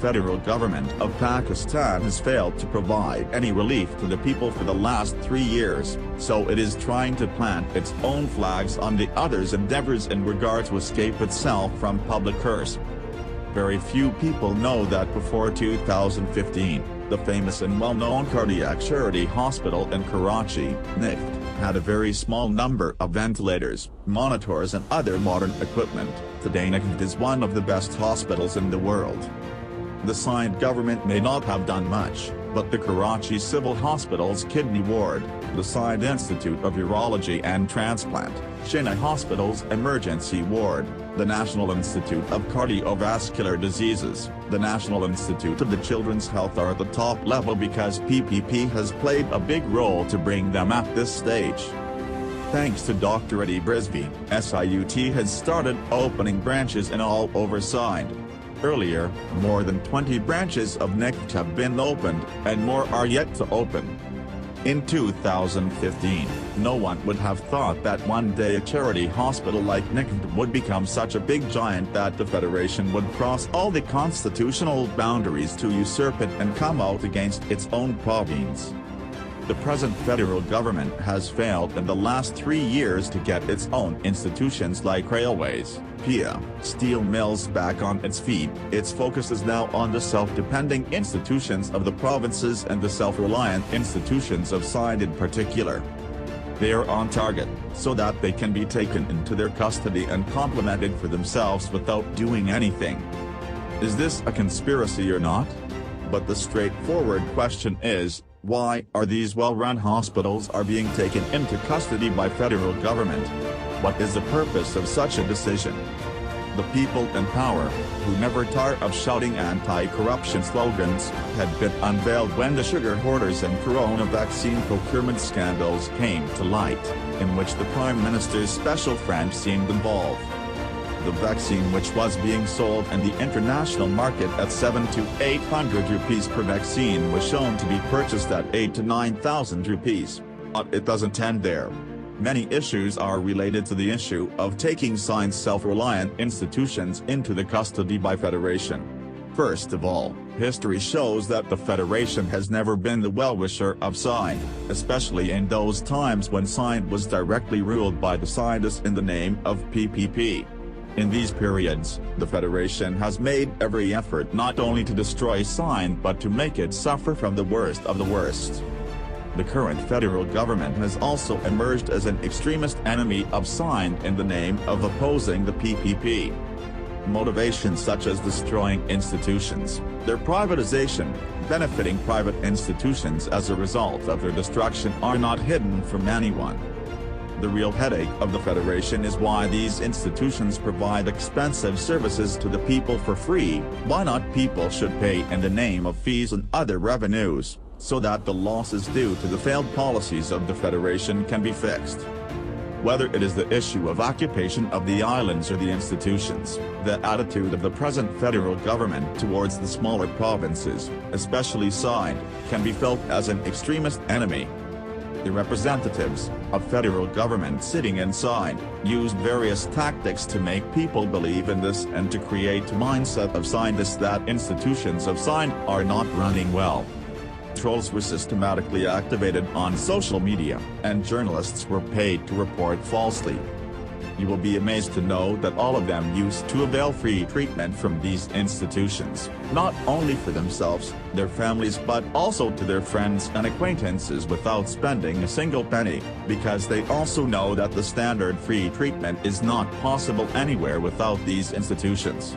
federal government of Pakistan has failed to provide any relief to the people for the last 3 years, so it is trying to plant its own flags on the others' endeavors in regard to escape itself from public curse. Very few people know that before 2015, the famous and well-known cardiac charity hospital in Karachi, NICH, had a very small number of ventilators, monitors and other modern equipment. Today NICVD is one of the best hospitals in the world. The Sindh government may not have done much, but the Karachi Civil Hospital's kidney ward, the Sindh Institute of Urology and Transplant, Chennai Hospital's emergency ward, the National Institute of Cardiovascular Diseases, the National Institute of the Children's Health are at the top level because PPP has played a big role to bring them at this stage. Thanks to Dr. Eddie Brisby, SIUT has started opening branches in all over Sindh. Earlier, more than 20 branches of NICH have been opened, and more are yet to open. In 2015, no one would have thought that one day a charity hospital like NICVD would become such a big giant that the Federation would cross all the constitutional boundaries to usurp it and come out against its own province. The present federal government has failed in the last 3 years to get its own institutions like railways, PIA, steel mills back on its feet. Its focus is now on the self-depending institutions of the provinces and the self-reliant institutions of Sindh in particular. They are on target, so that they can be taken into their custody and complemented for themselves without doing anything. Is this a conspiracy or not? But the straightforward question is, why are these well-run hospitals are being taken into custody by federal government? What is the purpose of such a decision? The people in power, who never tire of shouting anti-corruption slogans, had been unveiled when the sugar hoarders and corona vaccine procurement scandals came to light, in which the Prime Minister's special friend seemed involved. The vaccine which was being sold in the international market at 700 to 800 rupees per vaccine was shown to be purchased at 8,000 to 9,000 rupees. But it doesn't end there. Many issues are related to the issue of taking Sindh's self-reliant institutions into the custody by Federation. First of all, history shows that the Federation has never been the well-wisher of Sindh, especially in those times when Sindh was directly ruled by the Sindhists in the name of PPP. In these periods, the Federation has made every effort not only to destroy Sindh but to make it suffer from the worst of the worst. The current federal government has also emerged as an extremist enemy of Sindh in the name of opposing the PPP. Motivations such as destroying institutions, their privatization, benefiting private institutions as a result of their destruction are not hidden from anyone. The real headache of the Federation is why these institutions provide expensive services to the people for free, why not people should pay in the name of fees and other revenues, so that the losses due to the failed policies of the Federation can be fixed. Whether it is the issue of occupation of the islands or the institutions, the attitude of the present federal government towards the smaller provinces, especially Sindh, can be felt as an extremist enemy. The representatives of federal government sitting inside used various tactics to make people believe in this and to create a mindset of Sindhists that institutions of Sindh are not running well. Trolls were systematically activated on social media, and journalists were paid to report falsely. You will be amazed to know that all of them used to avail free treatment from these institutions, not only for themselves, their families but also to their friends and acquaintances without spending a single penny, because they also know that the standard free treatment is not possible anywhere without these institutions.